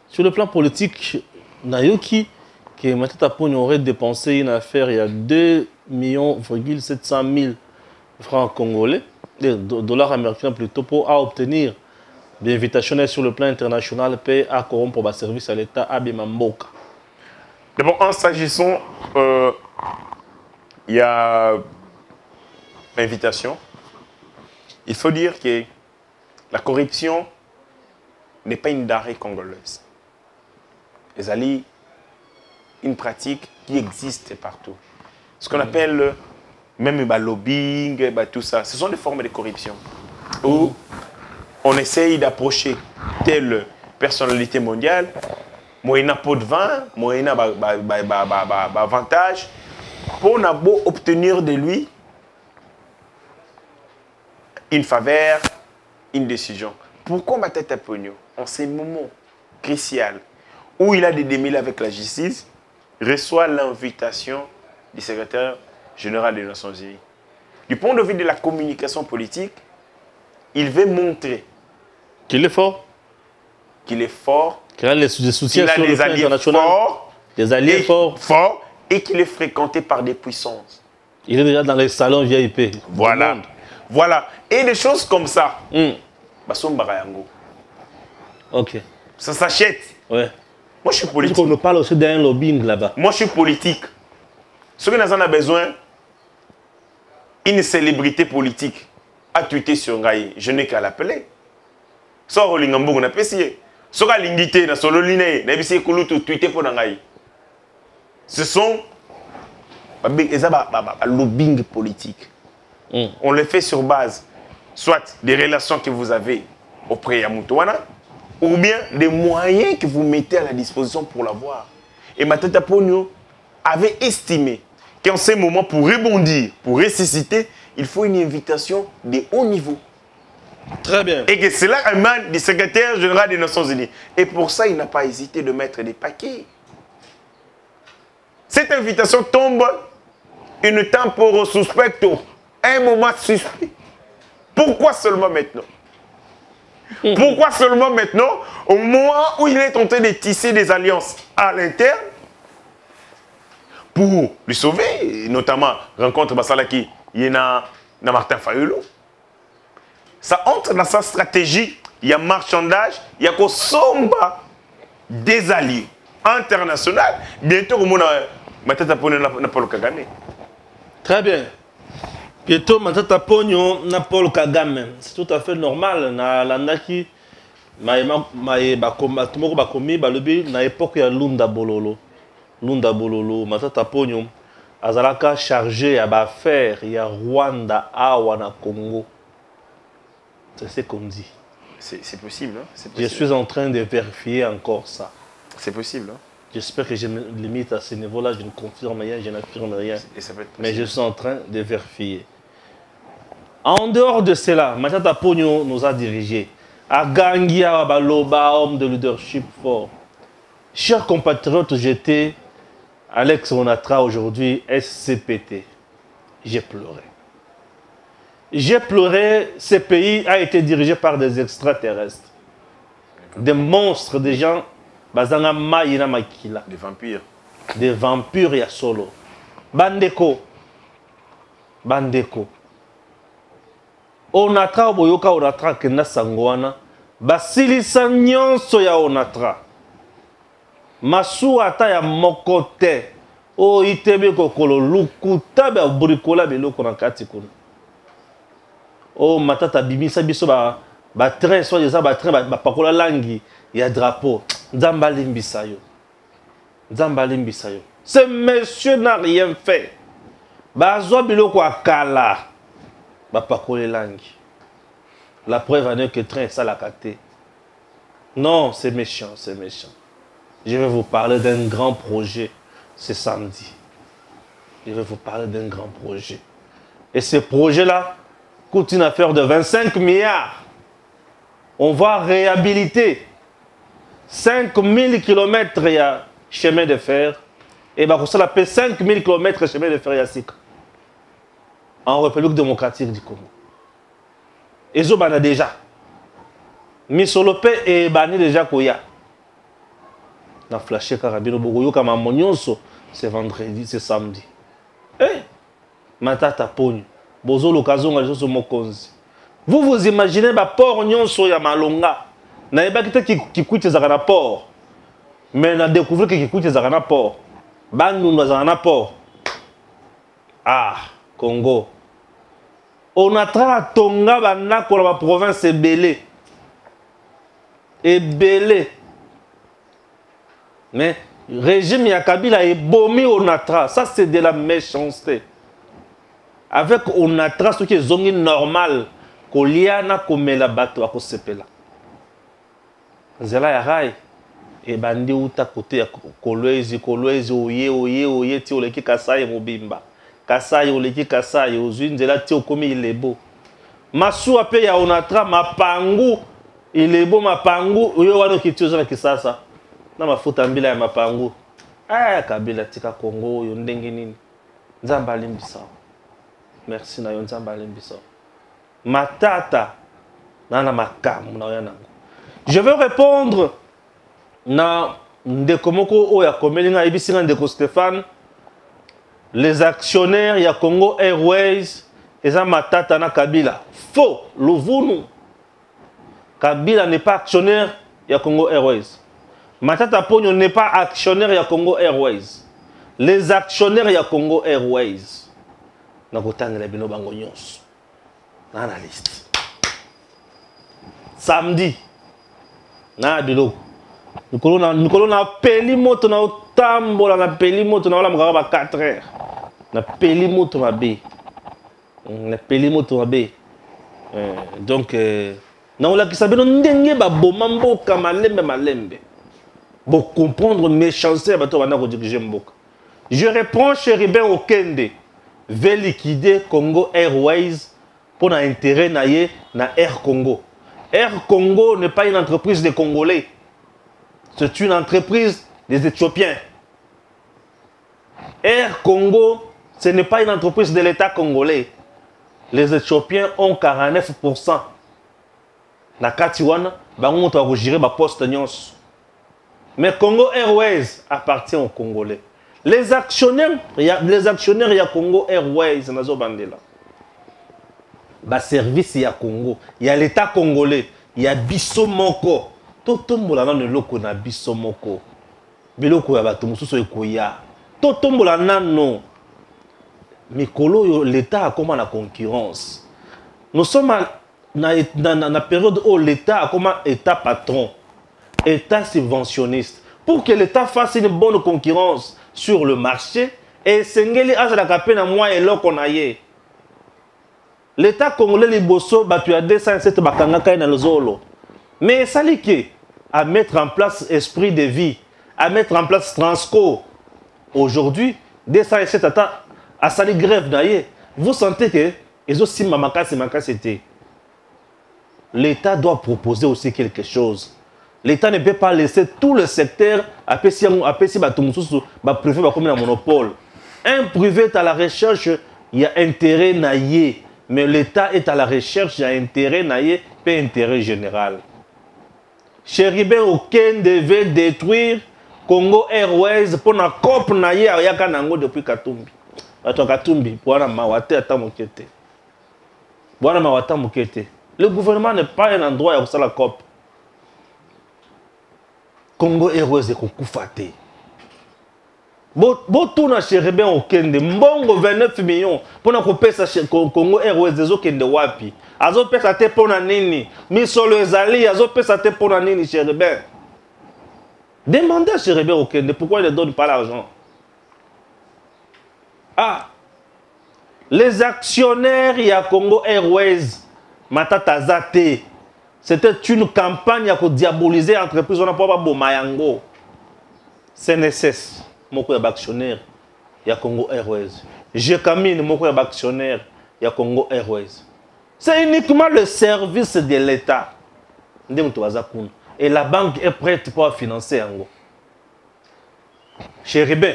Sur le plan politique, Nayoki, que Matata Pony aurait dépensé une affaire il y a 2,7 millions francs congolais, dollars américains plutôt, pour obtenir des invitations sur le plan international, paix à corrompre pour le service à l'État à Bimamboka. D'abord, en s'agissant, il y a invitation. Il faut dire que la corruption n'est pas une denrée congolaise. C'est une pratique qui existe partout. Ce qu'on appelle même le lobbying, tout ça, ce sont des formes de corruption. Où on essaye d'approcher telle personnalité mondiale, moyennant pot de vin, moyennant avantage, pour obtenir de lui une faveur, une décision. Pourquoi Matata Ponyo, en ces moments cruciaux où il a des démêlés avec la justice, reçoit l'invitation du secrétaire général des Nations Unies? Du point de vue de la communication politique, il veut montrer qu'il est fort. Qu'il est fort. Qu'il a des soutiens sur le plan international. Des alliés forts. Et qu'il est fréquenté par des puissances. Il est déjà dans les salons VIP. Voilà. Voilà. Et des choses comme ça. Ok. Ça s'achète. Ouais. Moi, je suis politique. On nous parle aussi d'un lobbying là-bas. Moi, je suis politique. Ce que nous avons besoin, une célébrité politique a tweeté sur Ngaï. Je n'ai qu'à l'appeler. So Rolingambo, on a payé. So Lingité, na solo liné, na bisi kulutu tweeté pour Ngaï. Ce sont lobbying politique. On le fait sur base, soit des relations que vous avez auprès de Moutouana, ou bien des moyens que vous mettez à la disposition pour l'avoir. Et Matata Ponyo avait estimé qu'en ces moments, pour rebondir, pour ressusciter, il faut une invitation de haut niveau. Très bien. Et que cela émane du secrétaire général des Nations Unies. Et pour ça, il n'a pas hésité de mettre des paquets. Cette invitation tombe une temporo suspecto, un moment suspect. Pourquoi seulement maintenant? Pourquoi seulement maintenant, au moment où il est en train de tisser des alliances à l'interne, pour lui sauver, notamment rencontre Basalaki, il y a Martin Fayulu. Ça entre dans sa stratégie, il y a marchandage, il y a Kosomba des alliés internationaux. Bientôt, au monde Matata Ponyo n'a pas le Kagame. Très bien. Bientôt, Matata Ponyo n'a pas le Kagame. C'est tout à fait normal. Na landaki, tumoko bakomi balobi na époque ya Lunda Bololo. Lunda Bololo, Matata Ponyo azalaka chargé à affaire ya Rwanda awa na Congo. C'est ce qu'on dit. C'est possible, hein? Je suis en train de vérifier encore ça. C'est possible. Hein? J'espère que je me limite à ce niveau-là, je ne confirme rien, je n'affirme rien. Et ça peut être mais je suis en train de vérifier. En dehors de cela, Matata Pogno nous a dirigés. À Gangia, Baloba, homme de leadership fort. Chers compatriotes, j'étais Alex Onatra aujourd'hui, SCPT. J'ai pleuré. J'ai pleuré, ce pays a été dirigé par des extraterrestres. Des monstres, des gens, bazanga maïna makila. Des vampires. Des vampires ya solo. Bandeko. Bandeko. Onatra boyoka Onatra kenda sangwana. Basilisa nyonso ya Onatra. Masu ata ya mokote. O itebe kokolo lukuta ba burikola beloko na kati kuna. O matata bimisa biso ba train soit des ba train ba pakola langi ya drapeau. Nzamba limbisa yo. Nzamba limbisa yo. Ce monsieur n'a rien fait. Bazwa biloko akala. Ba pakola langi. La preuve en est que train ça la caté. Non, c'est méchant, c'est méchant. Je vais vous parler d'un grand projet ce samedi. Je vais vous parler d'un grand projet. Et ce projet-là coûte une affaire de 25 milliards. On va réhabiliter 5000 km de chemin de fer. Et ça l'appelle 5000 km de chemin de fer Yassika. En République démocratique du Congo. Et ça, on a déjà. Misolope et Bani déjà Koya. On a flashé Karabino Bogoyo comme Monionso. C'est vendredi, c'est samedi. Eh, Matata Pogno. Bozo l'occasion à l'écho Mokonzi. Vous imaginez ba port Nyonso ya Malonga. Na eba qui coûte za port. Mais on a découvert que qui coûte za port. Bandu za port. Ah, Congo. On a tra Tonga bana pour la province Ebélé. Ebélé. Mais le régime Yakabila est bombé Onatra. Ça, c'est de la méchanceté. Avec Onatra, ce qui est zongi normal, Koliana komela bato ako sepela. Zela ya rai. Et bandi uta côté ya Kolwezi oye ti oleki Kasai mobimba. Kasai oleki Kasai ozwi nzela ti okomi ilebo. Masu ape ya Onatra mapangu ilebo mapangu oyo wana kitiozo na kisasa. Na mafuta mbila ya mapangu. Ah Kabila tika Congo yo ndenge nini. Nzamba limbisa. Merci na yo nzamba limbisa. Matata nana makamu na yo nango. Je vais répondre na ndekomoko oya komelinga ibisinga ndeko Stéphane. Les actionnaires ya Congo Airways eza Matata na Kabila. Faux, Louvunu. Kabila n'est pas actionnaire ya Congo Airways. Matata Pogno n'est pas actionnaire ya Congo Airways. Les actionnaires ya Congo Airways. Nakotangela bino bango nyonso. Na liste. Samedi. Na biloko. Nikolo na peli moto na otambola na peli moto na wala mukaka ba 4 heures. Na peli moto mabe. Na peli moto mabe. Donc na ola kisabino ndenge ba boma mboka malembe. Pour comprendre méchanceté, je réponds chez Ribin Okende. Veut liquider Congo Airways pour l'intérêt na Air Congo. Air Congo n'est pas une entreprise des Congolais. C'est une entreprise des Éthiopiens. Air Congo, ce n'est pas une entreprise de l'État congolais. Les Éthiopiens ont 49%. Na Katiwana, bango to agogire ba poste nyonso. Mais Congo Airways appartient aux Congolais. Les actionnaires, il y a Congo Airways, nazo bandela. Ba service il y a Congo, il y a l'État congolais, il y a Bissomoko. Totombola na loko na Bissomoko. Biloko ya bato mususu ekoya. Totombola nano. Mikolo l'État a comment la concurrence. Nous sommes dans la période où l'État a comment État patron. État subventionniste. Pour que l'État fasse une bonne concurrence sur le marché, et Sengeli a la capena moi et l'on a yé. L'État congolais liboso batu a 207 bakanga kay na lozolo. Mais ça liké à mettre en place esprit de vie, à mettre en place Transco. Aujourd'hui, dès ça, à salir grève, vous sentez que les aussi c'était. L'État doit proposer aussi quelque chose. L'État ne peut pas laisser tout le secteur à privé comme un monopole. Un privé est à la recherche, il y a intérêt naïe. Mais l'État est à la recherche, il y a intérêt naïe, pas intérêt général. Chéribin aucun devait détruire Congo Airways pour la COP naïe à Yakanango depuis Katumbi. Katumbi, pour la Mawate à Tamokete. Le gouvernement n'est pas un endroit où ça la COP. Congo Airways est Koufate. Botuna Chéribin Okende, Mbongo 29 millions pour nous couper ça Congo Airways des Okende Wapi. Azo pesa te pona nini, Misolo Ezali, azo pesa te pona nini Chéribin. Demandez à Chéribin Okende pourquoi il ne donne pas l'argent. Ah, les actionnaires il y a Congo Airways, Matata Zate, c'était une campagne pour diaboliser l'entreprise, on n'a pas Bomayango. CNSS. Moko ya actionnaire ya Congo Airways. Jekamine moko ya actionnaire ya Congo Airways. C'est uniquement le service de l'État. Et la banque est prête pour financer Ango. Chéribin,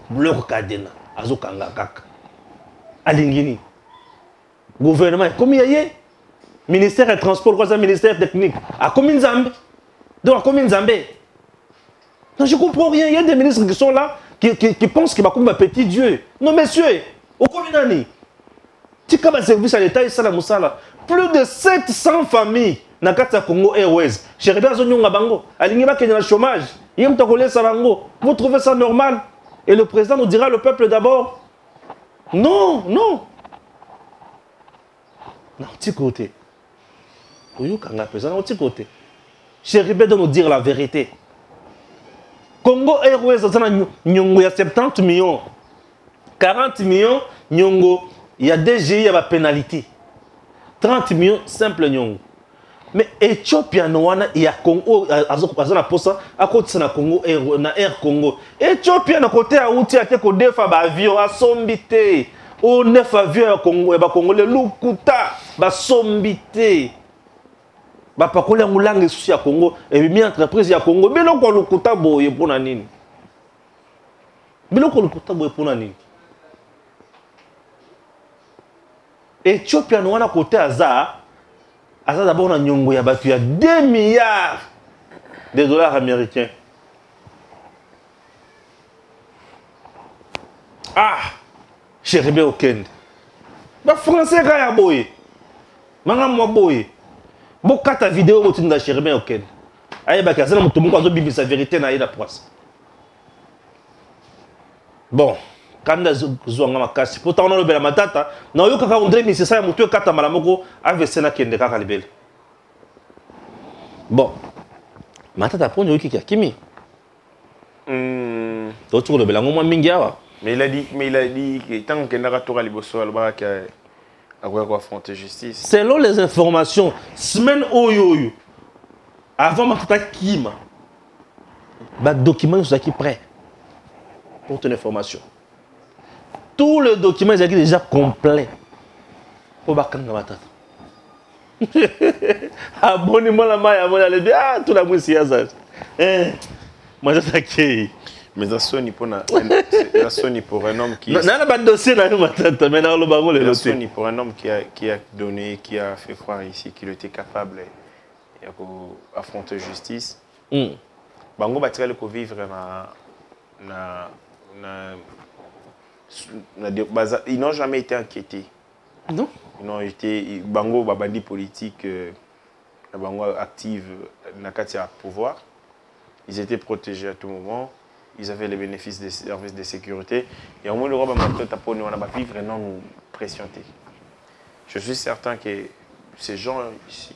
bloc Kadena, Azokanga Kaka. Alingini. Gouvernement, comme il y a ministère des Transports, quoi ça, ministère technique. À combien de Zambé? Donc à combien de Zambé? Non, je ne comprends rien. Il y a des ministres qui sont là, qui pensent qu'il va comme un petit Dieu. Non, messieurs, au combien d'années? Tu as un service à l'État, plus de 700 familles dans le Congo Airways. Je regarde ce que bango. Aligné qui est dans le chômage. Vous trouvez ça normal? Et le président nous dira le peuple d'abord. Non, non. Non, petit côté. Oui, quand le président, petit côté. Chéribé doit nous dire la vérité. Congo Airways, il y a 70 millions. 40 millions, il y a DGI, il y a la pénalité. 30 millions, simple nyongo. Mais Éthiopie, il y a Congo, à côté de Congo, Air Congo. Éthiopie, à côté de Aouti, à côté de avion, à Sombité. Au 9 avions, à Congo, le Lukuta, à Sombité. Pas qu'on ait langue souci à Congo et bien entreprise à Congo mais non qu'on le coûte boye pour nanini mais non qu'on le coûte boye pour nanini Éthiopie on a côté Aza d'abord on a nyongo ya batu ya 2 milliards de dollars américains. Ah Chéribin Okende ba français ka ya boye manga mo boye. Beaucoup de vidéos où tu n'as Chéribin Okende. Aïe, bah, c'est un peu de bibi sa vérité na la poisse. Bon, quand on a ma casse, pourtant on a le bel matata. Non, yo kaka André, mais c'est ça, mon tueur kata malamoko avec Sena Kende kaka libel. Bon, matata pour nous qui a kimi. D'autres le bel amour mingiawa. Mais il a dit que tant qu'il n'a pas touré liboso alba qui a affronter justice. Selon les informations, semaine oyo avant matata kima. Bah document sont qui prêt pour ton information. Tous les documents sont déjà complets. Pour bakanga matata. Abonnez-moi la maille avant d'aller bien tout la musique ça. Moi j'attaque. Mais ça sonne pour un homme qui. Non, pas de dossier là, mais dans le baron le dossier. Ça sonne pour un homme qui a donné, qui a fait croire ici qu'il était capable d'affronter justice. Bango battre le vivre ils n'ont jamais été inquiétés. Non. Ils n'ont été Bango babandi politique, Bango active na katia pouvoir. Ils étaient protégés à tout moment. Ils avaient les bénéfices des services de sécurité. Et au moins, le roi on a vivre et non nous pressionner. Je suis certain que ces gens ici,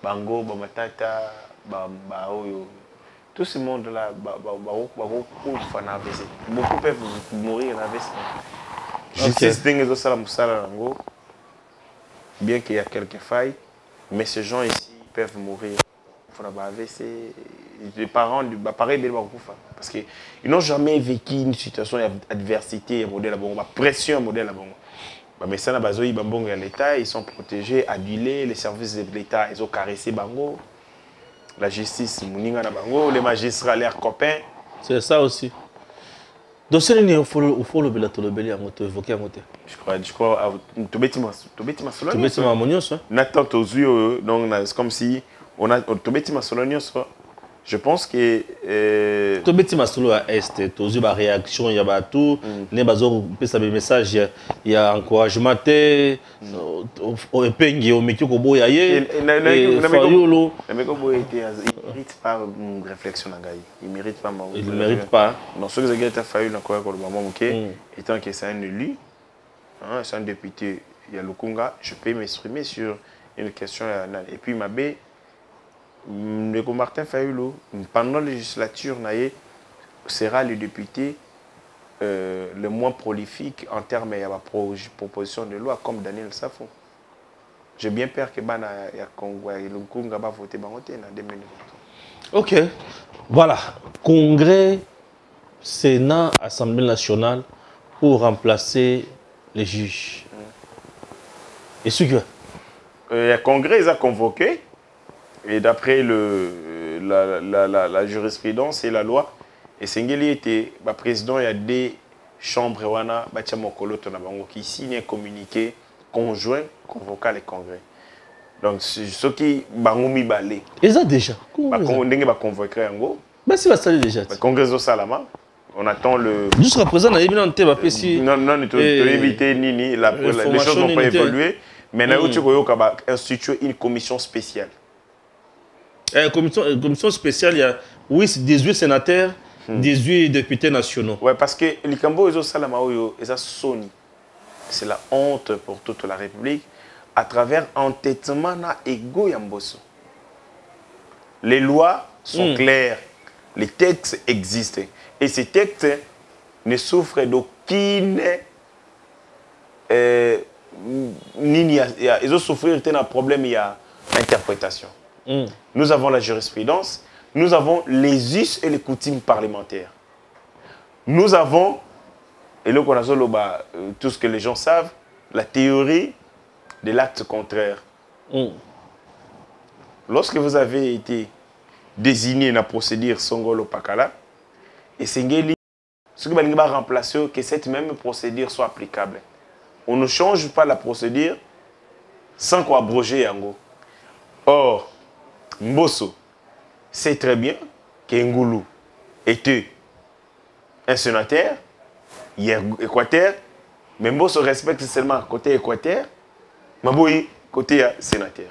Bango, Bamatata, tout ce monde-là, beaucoup peuvent mourir en AVC. Justice dingue ça la bien qu'il y a quelques failles, mais ces gens ici peuvent mourir faut avoir AVC, les parents du pareil parce qu'ils n'ont jamais vécu une situation d'adversité, modèle à bon, pression modèle à bon. Mais ça, l'État, ils sont protégés, adulés, les services de l'État, ils ont caressé Bango, la justice, les magistrats, leurs copains. C'est ça aussi. Donc, c'est il faut le bel évoquer à côté. Je crois, tu bêtis ma Nathan Tozuyo, donc c'est comme si on a tu bêtis ma je pense que tu bêtis ma solo à est, Tozuyo ba réaction, il y a tout, les bazo pesa des messages, il y a encouragement au pengi au meki ko boya ye. Fayolo. Le meki ko boya il mérite pas une réflexion na gai. Il mérite pas ma. Il ne mérite pas. Non, ce que j'ai dit Fayolo na quoi ko maman OK, étant que c'est un élu, c'est un député, il y a Lukunga, je peux m'exprimer sur une question et puis Mabé le Martin Fayulu, pendant la législature, sera le député le moins prolifique en termes de proposition de loi, comme Daniel Safo. J'ai bien peur que Lukunga va voter en 2020. Ok. Voilà. Congrès, Sénat, Assemblée nationale pour remplacer les juges. Et ce que le Congrès a convoqué. Et d'après la jurisprudence et la loi, et Sengeli était président, il y a des chambres qui signent un communiqué conjoint convoquant les congrès. Donc, ce qui est balé. Et ça déjà convoquer en gros. C'est la salle déjà. Le congrès de Salama. On attend le. Jusqu'à présent, on a évité non, tu éviter Nini. Les choses n'ont pas évolué. Mais on a institué une commission spéciale. Commission spéciale, il y a 18 sénateurs, 18 députés nationaux. Oui, parce que les Cambo et Salamaoyo, c'est la honte pour toute la République à travers entêtement na ego yamboso. Les lois sont claires, les textes existent. Et ces textes ne souffrent d'aucune. Ils ont souffert d'un problème, il y a interprétation. Nous avons la jurisprudence, nous avons les us et les coutumes parlementaires. Nous avons, et là qu'on a tout ce que les gens savent, la théorie de l'acte contraire. Lorsque vous avez été désigné dans la procédure Songolo Pakala, et Sengeli, ce qui va remplacer que cette même procédure soit applicable. On ne change pas la procédure sans qu'on abroger Yango. Or, Mbosso sait très bien qu'Engoulou était un sénateur, hier Équateur, mais Mbosso respecte seulement côté Équateur, Maboui côté sénateur.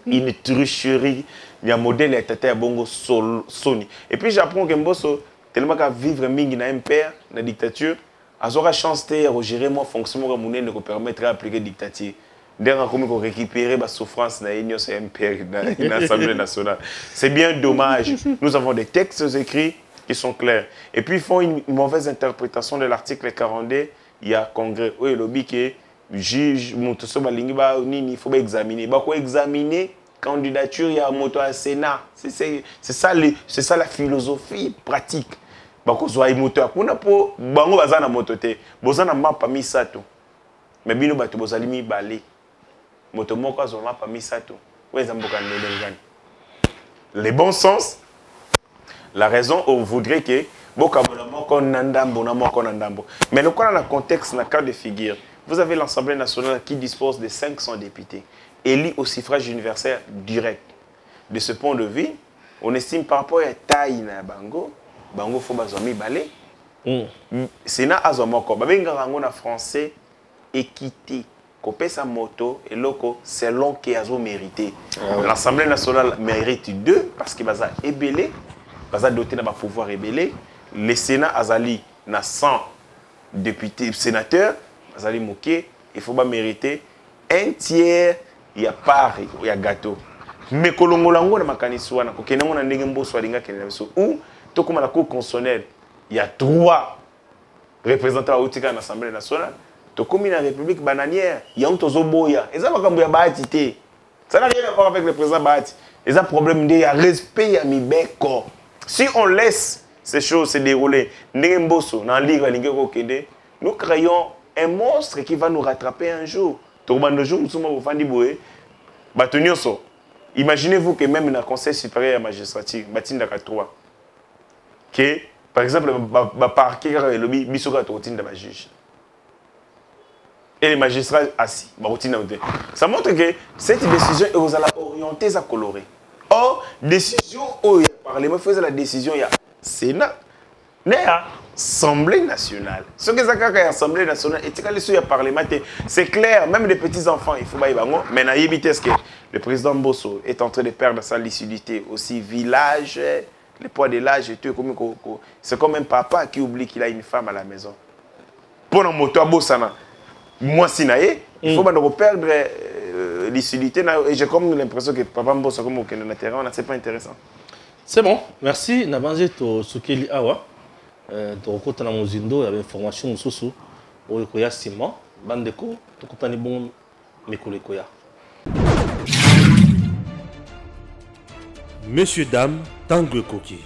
Une tricherie, il y a un modèle de Tata Bongo Sony. Et puis j'apprends que Mbosso, tellement qu'à vivre mingi na un père, dans la dictature, a aura chance de gérer mon fonctionnement comme on nous permettre d'appliquer la dictature. D'ailleurs, comment récupérer la souffrance dans l'Assemblée nationale. C'est bien dommage. Nous avons des textes écrits qui sont clairs. Et puis, ils font une mauvaise interprétation de l'article 42. Il y a Congrès. Oui, le but que juge, il faut examiner. Il faut examiner candidature, il y a moto à Sénat. C'est ça la philosophie pratique. Bakozwa moto kuna po bango bazana moto te. Bozana mapa misato. Mais bino bato bozali mi balé. Moto moko azoma pa misato. Weza mboka ndengani. Le bon sens, la raison on voudrait que boka moko nandambo na moko nandambo. Mais le cas dans le contexte, dans le cas de figure, vous avez l'Assemblée nationale qui dispose de 500 députés élus au suffrage universel direct. De ce point de vue, on estime par rapport à taille na bango faut bazomi balé. Sénat azomoko babenga rango na français équité. Copé sa moto et loco selon qui azo mérité. L'Assemblée nationale mérite 2 parce que baza ébélé, baza doté na ba pouvoir ébélé. Le Sénat azali na 100 députés sénateurs, azali moké, il faut pas mériter un tiers, il y a part, il y a gâteau. Mais kolongolango na makanisi wana ko kenango na ndenge mboso alinga kenela so ou tout comme la Cour constitutionnelle, il y a 3 représentants à l'Assemblée nationale. Tout comme la République bananière, il y a un tozo boya. Et ça va comme ya baatité. Ça n'a rien à voir avec le président Bahati. Il y a un problème de respect à Mibeko. Si on laisse ces choses se dérouler, nous créons un monstre qui va nous rattraper un jour. Imaginez-vous que même dans le Conseil supérieur de la magistrature, que, par exemple, le parquet est le juge. Et les magistrats assis. Ça montre que cette décision est orientée à colorer. Or, décision où il y a Parlement faisait la décision, il y a Sénat, il y a Assemblée nationale. Ce que ça a Assemblée nationale, et il y a Parlement, c'est clair, même les petits-enfants, il faut pas y aller. Mais il y a une vitesse que le président Bosso est en train de perdre sa lucidité aussi, village, le poids de l'âge, c'est comme un papa qui oublie qu'il a une femme à la maison. Pour un moto à Bossana, moi, si il faut pas perdre lucidité. Et j'ai comme l'impression que papa Bosso, comme au terrain, c'est pas intéressant. C'est bon, merci. Nabanze to Sukeli Awa. Tokota na Mozindo, il y avait information au Soso. Oyokoya Simon, Bandeko, Tokota ni bon Mikole Koya. Messieurs, dames, Tanguy Koki.